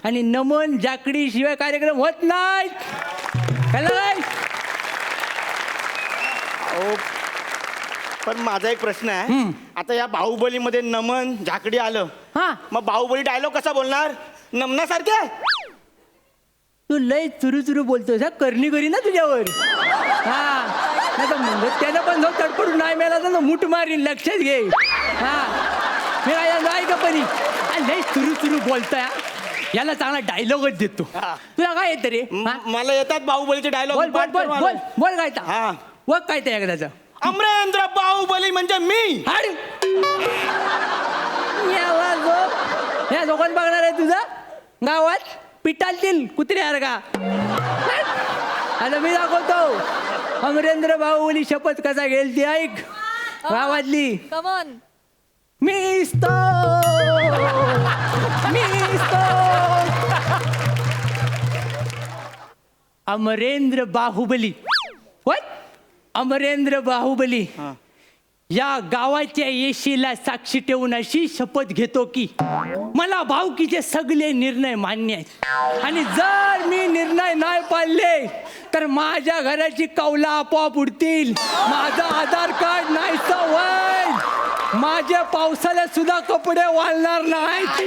आणि नमन जाकडी शिवाय कार्यक्रम होत नाही. कळलं काय? अहो पण माझा एक प्रश्न आहे. आता या बाहुबलीमध्ये नमन झाकडी आलं मग बाहुबली डायलॉग कसा बोलणार नमनासारखे? तू लय चुरू बोलतोस हा. करणी करी ना तुझ्यावर. नाही तर त्यानं पण जो तडपडून नाही मिळाला तर मूठ मारीन लक्षात घे. मी काय गपनी लय चुरू बोलतोय. याला चांगला डायलॉगच देतो. तुला काय येतं रे? मला येतात बाहुबलीचे डायलॉग. बोल काय व काय ते एकदाचं. अमरेंद्र बाहुबली म्हणजे मी. या दोघांना बघणार आहे तुझा गावात पिटालतील कुत्र्यासारखा. आता मी दाखवतो अमरेंद्र बाहुबली शपथ कसा घेईल ती ऐक. गावातली कमॉन. मिस्तो अमरेंद्र बाहुबली. अमरेंद्र बाहुबली या गावाच्या येशीला साक्षी ठेवून अशी शपथ घेतो की मला भावकीचे सगळे निर्णय मान्य आहेत आणि जर मी निर्णय नाही पाळले तर माझ्या घराची कौला आपोआप उडतील. माझं आधार कार्ड नाही होईल. माझ्या पावसाळ्यात सुद्धा कपडे वाळणार नाहीत.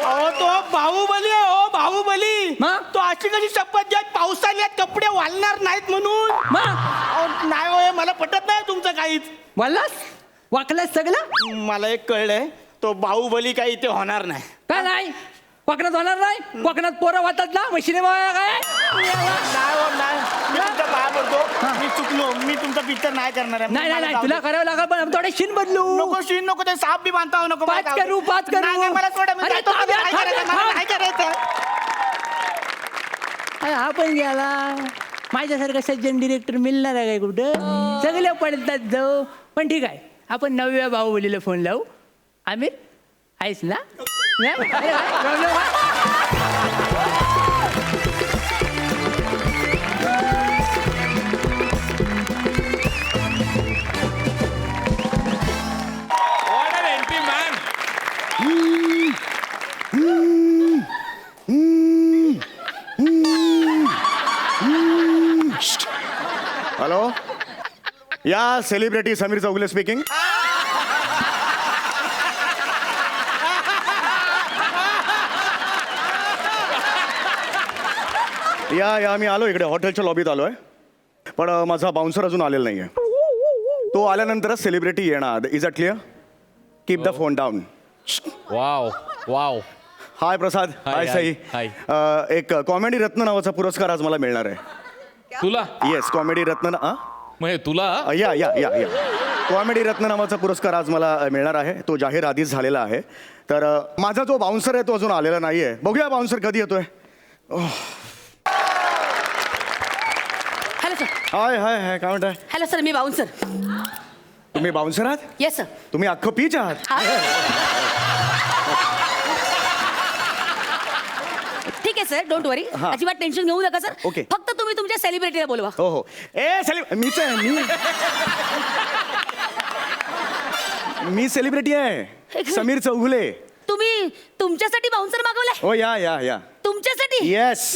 अहो तो बाहुबली आहे हो बाहुबली मग? तो अशी कशी शपथ द्या पावसाळ्यात कपडे वाळणार नाहीत म्हणून अहो, नाही होय मला पटत नाही तुमचं काहीच बोललास वाकलास सगळं मला एक कळलंय तो बाहुबली काही इथे होणार नाही काय नाही कोकणात होणार नाही कोकणात पोरं वाटतात ना मशीने काय नाही हो, नाही मी तुमच्या पाया पडतो मी चुकलो मी तुमचा पिक्चर नाही करणार आहे नाही नाही मला नाही जाऊ तुला दे. करावं लागेल पण थोडे शिन बदलू नको शीन नको ते साप बी बांधता हो नको मला पाच जाऊ दे. करू, पाच करू. नाही, नाही, मला सोडा मी अरे, जातो, मला थांब, नाही थांब, करायचं, थांब. मला नाही करायचं अरे हा पण गेला माझ्यासारखा सज्जन डिरेक्टर मिळणार आहे काय कुठं सगळे पडतात जाऊ पण ठीक आहे आपण 9व्या बाहुबलीला फोन लावू आमिर आहेस ना नाही? अरे वा, problem वा. हॅलो या सेलिब्रिटी समीर चौगुले स्पीकिंग. या मी आलो इकडे हॉटेलच्या लॉबीत आलोय पण माझा बाउन्सर अजून आलेला नाहीये. तो आल्यानंतरच सेलिब्रिटी येणार. Is it clear? Keep the phone down. Wow wow hi Prasad. Hi Sai. Hi. एक कॉमेडी रत्न नावाचा पुरस्कार आज मला मिळणार आहे. तुला येस कॉमेडी रत्न म्हणजे तुला या या या या कॉमेडी रत्न नावाचा पुरस्कार आज मला मिळणार आहे. तो जाहीर आधीच झालेला आहे. तर माझा जो बाउन्सर आहे तो अजून आलेला नाही आहे. बघूया बाउन्सर कधी येतोय. हॅलो सर हाय हाय हाय काय म्हणताय? हॅलो सर मी बाउन्सर तुम्ही बाउन्सर आहात? येस सर तुम्ही अख्खं पीच आहात? ठीक आहे सर डोंट वरी हा. अजिबात टेन्शन घेऊ नका सर Okay. फक्त तुम्ही तुमच्या सेलिब्रिटीला बोलवा हो हो. ए मीच आहे मी सेलिब्रिटी आहे समीर चौगुले. तुम्ही तुमच्यासाठी बाउन्सर मागवलाय हो या या या तुमच्यासाठी येस.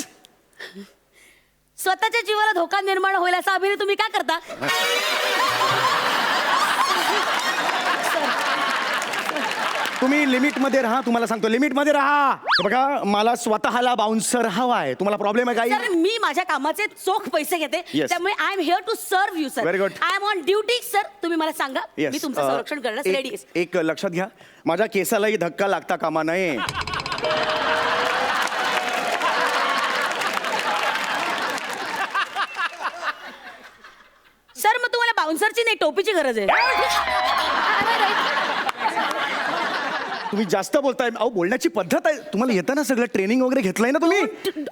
स्वतःच्या जीवाला धोका निर्माण होईल असा अभिनय तुम्ही काय करता तुम्ही लिमिटमध्ये राहा. तुम्हाला सांगतो लिमिटमध्ये राहा. हे बघा मला स्वतःला बाउन्सर हवा आहे. तुम्हाला प्रॉब्लेम आहे काही? सर मी माझ्या कामाचे चोख पैसे घेते Yes. त्यामुळे I am here to serve you sir Very good. I am on duty sir तुम्ही मला सांगा Yes. मी तुमचं संरक्षण करण्यास एक- रेडी आहे एक लक्षात घ्या माझ्या केसालाही धक्का लागता कामा नये. सर मग तुम्हाला बाउन्सरची नाही टोपीची गरज आहे तुम्ही जास्त बोलताय. अहो बोलण्याची पद्धत आहे. तुम्हाला येताना सगळं ट्रेनिंग वगैरे घेतलंय ना तुम्ही?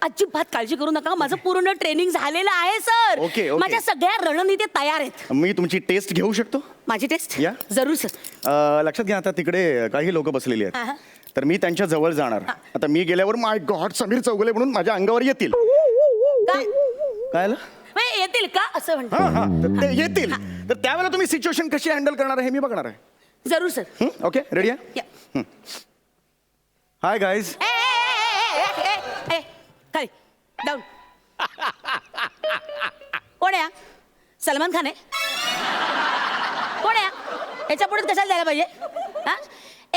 अजिबात काळजी करू नका माझं पूर्ण ट्रेनिंग झालेलं आहे सर Okay, okay. माझ्या सगळ्या रणनीती तयार आहेत मी तुमची टेस्ट घेऊ शकतो? माझी टेस्ट या. जरूर सर लक्षात घ्या आता तिकडे काही लोक बसलेली हा, हा. आहेत तर मी त्यांच्या जवळ जाणार. आता मी गेल्यावर माय गॉड समीर चौगुले म्हणून माझ्या अंगावर येतील. का? काय आलं? म्हणजे येतील का असं म्हणतो हा हा तर ते येतील. तर त्यावेळेला तुम्ही सिच्युएशन कशी हँडल करणार आहे हे मी बघणार आहे. जरूर सर ओके रेडी आहे? या. Hi guys. खाली डाऊन कोण आहे हा? सलमान खान आहे कोण आहे हा? याच्या पुढे कशाला द्यायला पाहिजे हा?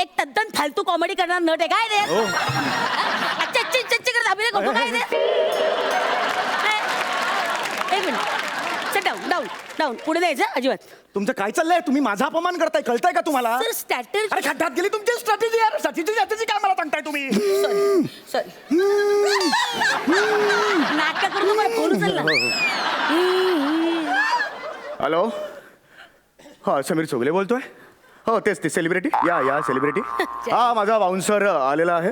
एक तद्दन फालतू कॉमेडी करणार नट आहे काय रे अच्छा अच्छा अच्छा करत अभिनय करतो काय रे एक minute sir down down down पुढे द्यायचं अजिबात तुमचं काय चाललंय? तुम्ही माझा अपमान करताय. कळतंय का तुम्हाला? सर स्ट्रॅटेजी अरे खड्ड्यात गेली तुमची स्ट्रॅटेजी यार. स्ट्रॅटेजी काय मला सांगताय तुम्ही? सॉरी नाटक करून मला फोन उचलला हॅलो हा समीर चौगुले बोलतोय. हो तेच ते सेलिब्रिटी. या या सेलिब्रिटी. हा माझा बाउन्सर आलेला आहे.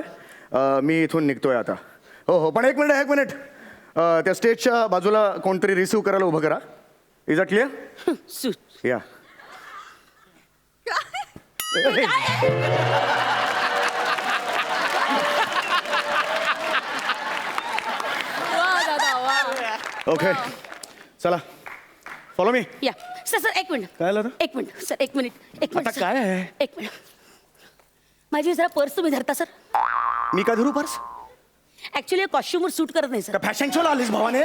मी इथून निघतोय आता. हो हो पण एक मिनिट त्या स्टेजच्या बाजूला कोणतरी रिसीव्ह करायला उभं करा. Is a clear? या ओके चला फॉलो मी. या सर सर एक मिनिट काय झालं? एक मिनिट सर एक मिनिट एक मिनिट आता सर. काय आहे? एक मिनिट माझी जरा पर्स तुम्ही धरता सर मी का धरू पर्स? ऍक्च्युली कॉस्ट्युमवर सूट करत नाही सर फॅशन शोला आलीस भावाने?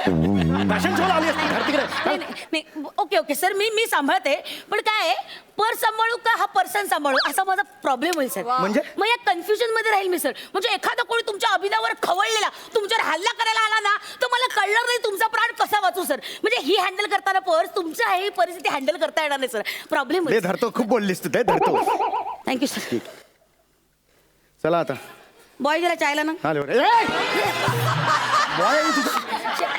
फॅशन शोला आलीस? धर तिकडे. नाही ओके ओके सर मी सांभाळते पण काय आहे पर्स सांभाळू का हा पर्सन सांभाळू असा माझा प्रॉब्लेम होईल सर. म्हणजे? मग या कन्फ्युजन मध्ये राहील मी सर. म्हणजे एखादा कोणी तुमच्या अभिनयावर खवळलेला तुमच्यावर हल्ला करायला आला ना तर मला कळणार नाही तुमचा प्राण कसा वाचू सर. म्हणजे ही हँडल करताना पर्स तुमच्या ही परिस्थिती हँडल करता येणार नाही सर. प्रॉब्लेम ते धरतो, खूप बोललीस तू, ते धरतो. Thank you sir. चला आता. बॉय जरा चायला ना. हा लेवर.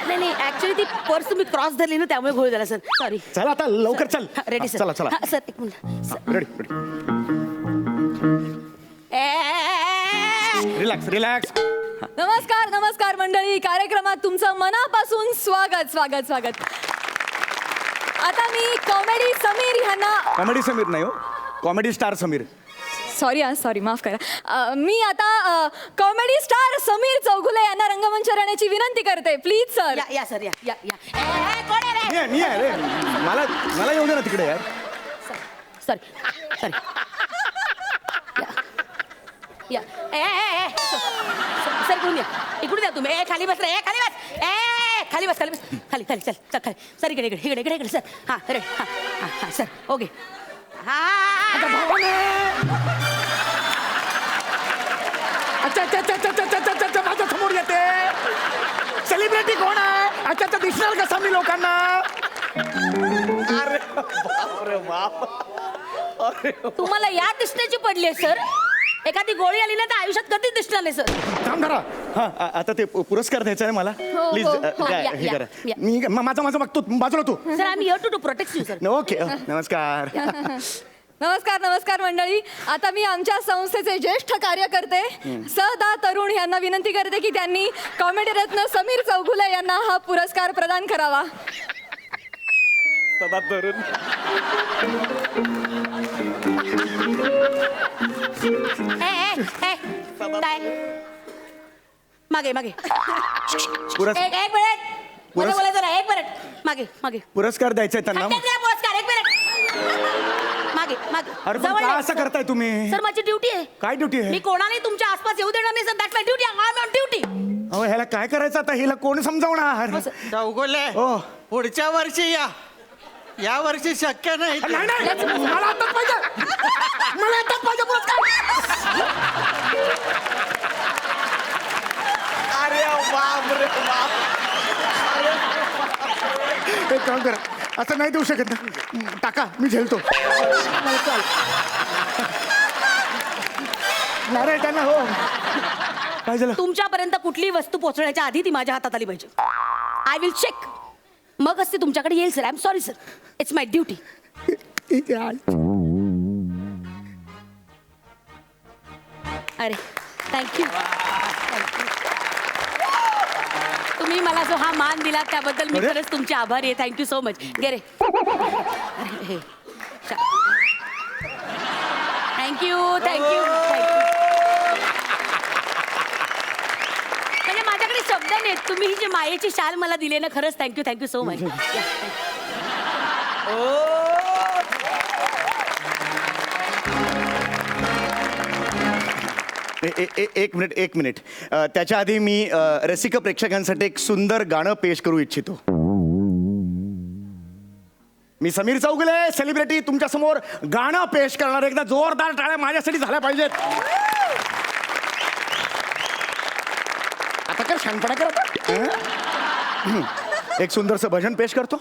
नाही नाही ऍक्च्युली ती पर्स तुम्ही क्रॉस धरली ना त्यामुळे घोळ झाला सर. सॉरी. चला आता लवकर चल. Ready sir. चला चला. हा, सर एक मिनिट. Ready relax relax. नमस्कार नमस्कार मंडळी, कार्यक्रमात तुमचं मनापासून स्वागत स्वागत स्वागत. आता मी कॉमेडी समीर ह्यांना, कॉमेडी समीर नाही हो, कॉमेडी स्टार समीर. सॉरी माफ करा. मी आता कॉमेडी स्टार समीर चौगुले यांना रंगमंचावर येण्याची विनंती करते. Please sir. या सर या या या. कोण आहे रे? मी आहे रे. मला येऊ दे ना तिकडे यार. सॉरी. या सर इकडून या. इकडून या तुम्ही. खाली बस रे. खाली बस. खाली बस. खाली चल खाली. सर इकडे सर. हा रे. हा सर ओके. अच्छा माझ्या समोर येते. सेलिब्रिटी कोण आहे? अच्छा दिसणार कसा मी लोकांना? अरे बाप. तुम्हाला या दिसण्याची पडली आहे सर. एखादी गोळी आली ना तर आयुष्यात कधीच दिसणार नाही सर. थांब धरा. हा आता ते पुरस्कार द्यायचा आहे मला. हो, प्लीज हो, या, हे या, करा. या. मी माझं बघतो, बाजूला तू. Sir I am here to protect you sir. Okay नमस्कार. नमस्कार मंडळी. आता मी आमच्या संस्थेचे ज्येष्ठ कार्यकर्ते सदा तरुण यांना विनंती करते की त्यांनी कॉमेडी रत्न समीर चौगुले यांना हा पुरस्कार प्रदान करावा. सदा तरुण. काय मागे पुरस्कार एक मिनिट. मला बोलायचं ना. एक मिनिट मागे पुरस्कार द्यायचा आहे त्यांना. पुरस्कार. एक मिनिट मागे अरे पण का असं करताय तुम्ही? सर माझी ड्युटी आहे. काय ड्युटी आहे? मी कोणालाही तुमच्या आसपास येऊ देणार नाही sir. That's my duty. I am on duty. अहो ह्याला काय करायचं आता? हिला कोण समजावणार? चौगुले हो. पुढच्या वर्षी या वर्षी शक्य नाही. नाही मला आताच पाहिजे पुरस्कार. अरे बाप रे बाप. एक काम करा, असं नाही देऊ शकत ना. टाका, मी झेलतो. नाही त्यांना. हो काय झालं? तुमच्यापर्यंत कुठलीही वस्तू पोहोचण्याच्या आधी ती माझ्या हातात आली पाहिजे. I will check. मगच ती तुमच्याकडे येईल सर. I am sorry sir. It's my duty. अरे थँक्यू. तुम्ही मला जो हा मान दिला त्याबद्दल मी खरंच तुमचे आभारी आहे. Thank you so much. गेरे थँक्यू. म्हणजे माझ्याकडे शब्द नाहीत. तुम्ही ही जी मायेची शाल मला दिली ना खरंच थँक्यू सो मच. एक मिनिट. त्याच्या आधी मी रसिक प्रेक्षकांसाठी एक सुंदर गाणं पेश करू इच्छितो. मी समीर चौगुले सेलिब्रिटी तुमच्या समोर गाणं पेश करणार. एकदा जोरदार टाळ्या माझ्यासाठी झाल्या पाहिजेत. आता काय शांतपणा करा. एक सुंदरसं भजन पेश करतो.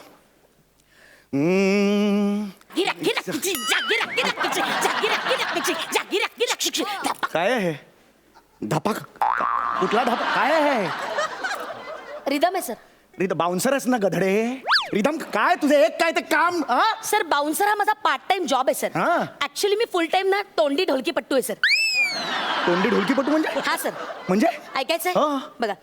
काय आहे? धपाक? कुठला धपाक? काय आहे? रिदम आहे सर. रिदम बाउन्सरच ना गधडे. रिदम काय तुझे एक काय ते काम? सर बाउन्सर हा माझा पार्ट टाइम जॉब आहे सर. हा. ऍक्च्युली मी फुल टाइम ना तोंडी ढोलकी पट्टू आहे सर. तोंडी ढोलकीपटू म्हणजे? हा सर. म्हणजे ऐकायचंय हा. बघा.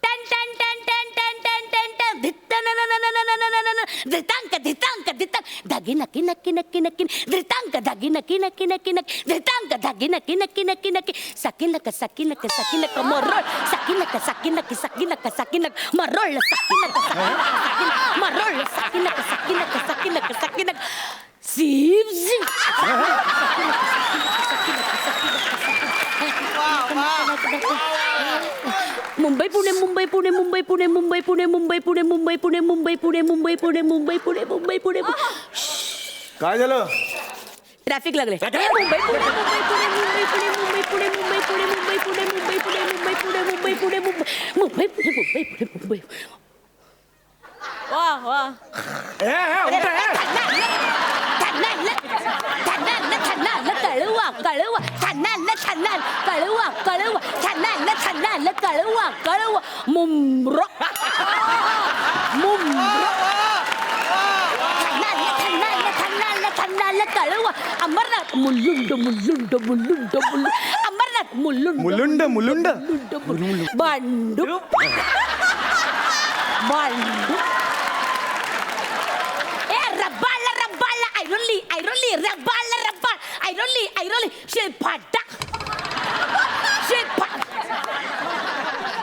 टन टन टन टन टन टन टन टन धित्तन न न न न न न न धितांक धितांक धितांक धागी नक्की नक्की नक्की नक्की धितांक धागी नक्की नक्की नक्की नक्की धितांक धागी नक्की नक्की नक्की नक्की सकिनक सकिनक सकिनक मरोळ सकिनक सकिनक सकिनक सकिनक मरोळ सकिनक मरोळ सकिनक सकिनक सकिनक सकिनक सीप मुंबई पुणे मुंबई पुणे मुंबई पुणे मुंबई पुणे मुंबई पुणे मुंबई पुणे मुंबई पुणे मुंबई पुणे मुंबई पुणे मुंबई पुणे मुंबई पुणे. काय झालं? ट्रॅफिक लागले मुंबई पुणे मुंबई पुणे मुंबई पुणे मुंबई पुणे मुंबई पुणे मुंबई पुणे मुंबई पुणे मुंबई पुणे मुंबई पुणे मुंबई पुणे मुंबई पुणे मुंबई वा वा कळवा कळवा कळवा कळवा कळवा कळवा मुंब्र कळवा अमरनाथ मुल्लुंड मुल्लुंड मुल्लुंड मुल्लुंड अमरनाथ मुल्लुंड मुलुंड मुलुंड बांडू बांडू ए रब्बाला रब्बाला ऐरोली रब्बाला रब्बाल ऐरोली शिल्पाटा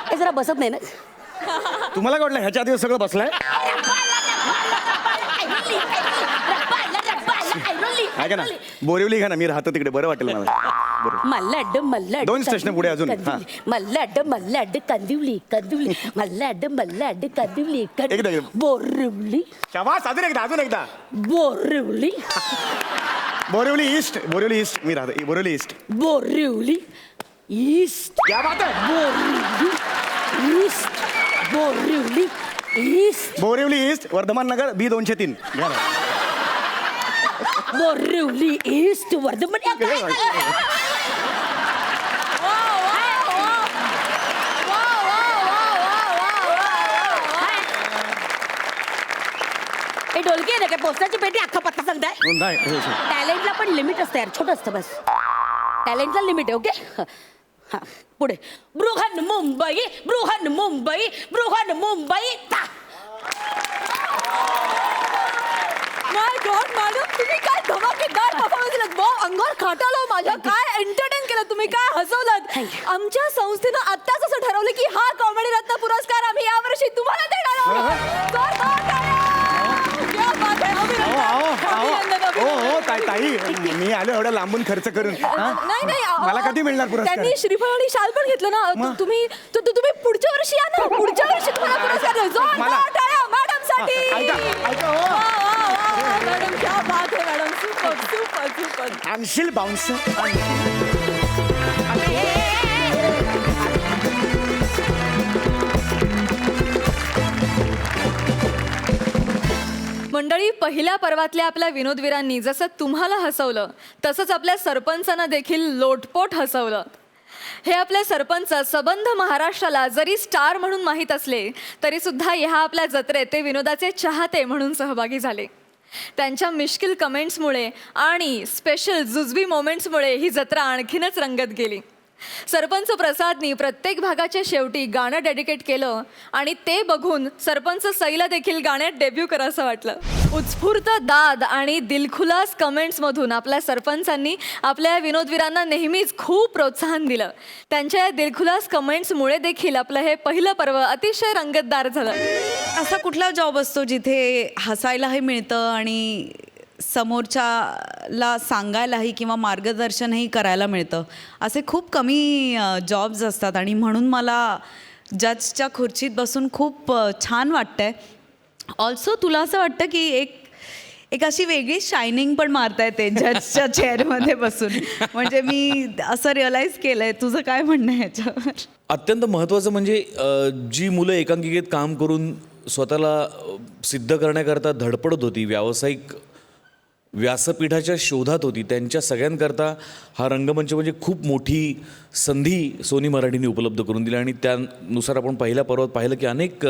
हे जरा बसत नाही ना तुम्हाला काय वाटलं ह्याच्या आधी सगळं बसलाय ऐका ना बोरिवली घ्या ना मी राहतो तिकडे बरं वाटेल मला बरं. मल्लाड 2 स्टेशन पुढे अजून. हा. मल्लाड कंदिवली मल्लाड कंदिवली एकदा. बोरिवली शाबास अजून एकदा बोरिवली बोरिवली ईस्ट मी राहतो बोरिवली ईस्ट बोरिवली ईस्ट क्या बात आहे बोरिवली ईस्ट बोरिवली ईस्ट वर्धमान नगर B203 घ्या ना. बोरिवली ईस्ट वर्धमान हे ढोलकी आहे ना काय पोस्टाची पेटी अख्खा पत्ता सांगताय नाही टॅलेंटला पण लिमिट असतं यार छोटं असतं बस टॅलेंटला लिमिट आहे ओके हा पुढे बृहन मुंबई माय गॉड मॅडम तुम्ही काय धमाकेदार परफॉर्मन्स दिलात वाव अंगावर काटालो माझ्या काय एंटरटेन केलं तुम्ही काय हसवलात आमच्या संस्थेनं आत्ताच असं ठरवलं की हा कॉमेडी रत्न पुरस्कार आम्ही यावर्षी तुम्हाला देणार आहोत जोरदार टाळ्या. क्या बात है अभिनंदन, हो ताई मी आलो एवढा लांबून खर्च करून हा? नाही मला कधी मिळणार पुरस्कार? त्यांनी श्रीफळ आणि शाल पण घेतलं ना तुम्ही पुढच्या वर्षी या ना पुढच्या वर्षी तुम्हाला पुरस्कार देऊ. जोरदार टाळ्या मॅडम साठी ऐका मॅडम क्या बात है मॅडम सुपर आणशील बाउन्स मंडळी पहिल्या पर्वातल्या आपल्या विनोदवीरांनी जसं तुम्हाला हसवलं तसंच आपल्या सरपंचांना देखील लोटपोट हसवलं. हे आपले सरपंच सबंध महाराष्ट्राला जरी स्टार म्हणून माहीत असले तरी सुद्धा ह्या आपल्या जत्रेत ते विनोदाचे चाहते म्हणून सहभागी झाले. त्यांच्या मिश्किल कमेंट्समुळे आणि स्पेशल जुजबी मोमेंट्समुळे ही जत्रा आणखीनच रंगत गेली. सरपंच प्रसादनी प्रत्येक भागाच्या शेवटी गाणं डेडिकेट केलं आणि ते बघून सरपंच सईला देखील गाण्यात डेब्यू करावंसं वाटलं. उत्स्फूर्त दाद आणि दिलखुलास कमेंट्समधून आपल्या सरपंचांनी आपल्या विनोदवीरांना नेहमीच खूप प्रोत्साहन दिलं. त्यांच्या या दिलखुलास कमेंट्समुळे देखील आपलं हे पहिलं पर्व अतिशय रंगतदार झालं. असा कुठला जॉब असतो जिथे हसायलाही मिळतं आणि समोरच्याला सांगायलाही किंवा मार्गदर्शनही करायला मिळतं. असे खूप कमी जॉब्स असतात आणि म्हणून मला जजच्या खुर्चीत बसून खूप छान वाटतंय. ऑल्सो तुला असं वाटतं की एक अशी वेगळी शायनिंग पण मारता येते जजच्या चेअरमध्ये बसून. म्हणजे मी असं रिअलाईज केलं आहे. तुझं काय म्हणणं आहे ह्याच्यावर? अत्यंत महत्त्वाचं म्हणजे जी मुलं एकांकिकेत काम करून स्वतःला सिद्ध करण्याकरता धडपडत होती, व्यावसायिक व्यासपीठाच्या शोधात होती, त्यांच्या सगळ्यांकरता हा रंगमंच म्हणजे खूप मोठी संधी सोनी मराठीने उपलब्ध करून दिली. आणि त्यानुसार आपण पहिल्या पर्वात पाहिलं की अनेक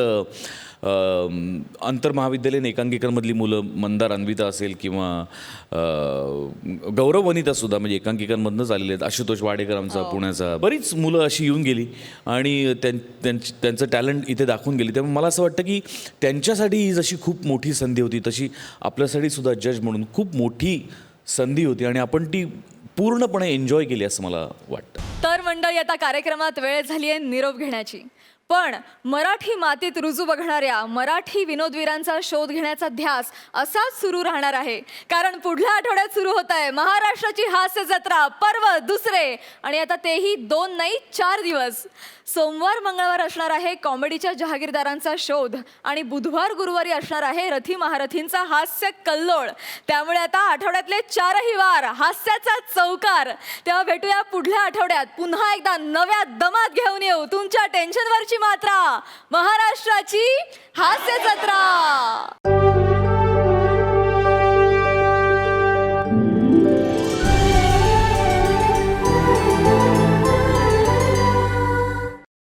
आंतरमहाविद्यालयीन एकांकिकांमधली मुलं, मंदार अन्विता असेल किंवा गौरव वनितासुद्धा म्हणजे एकांकिकांमधनंच आलेले आहेत. आशुतोष वाडेकर आमचा पुण्याचा, बरीच मुलं अशी येऊन गेली आणि त्यांचं टॅलेंट इथे दाखवून गेली. त्यामुळे मला असं वाटतं की त्यांच्यासाठी ही जशी खूप मोठी संधी होती तशी आपल्यासाठी सुद्धा जज म्हणून खूप मोठी संधी होती आणि आपण ती पूर्णपणे एन्जॉय केली असं मला वाटतं. तर मंडळी आता कार्यक्रमात वेळ झाली आहे निरोप घेण्याची. पण मराठी मातीत रुजू बघणाऱ्या मराठी विनोदवीरांचा शोध घेण्याचा ध्यास असाच सुरू राहणार आहे. कारण पुढल्या आठवड्यात सुरू होत आहे महाराष्ट्राची हास्य जत्रा पर्व दुसरे, आणि आता तेही 2 नाही 4 दिवस. सोमवार मंगळवार असणार आहे कॉमेडीच्या जहागीरदारांचा शोध, आणि बुधवार गुरुवारी असणार आहे रथी महारथींचा हास्य कल्लोळ. त्यामुळे आता आठवड्यातले 4ही वार हास्याचा चौकार. तेव्हा भेटूया पुढल्या आठवड्यात. पुन्हा एकदा नव्या दमात घेऊन येऊ तुमच्या टेन्शनवरची मात्रा, महाराष्ट्राची हास्य जत्रा.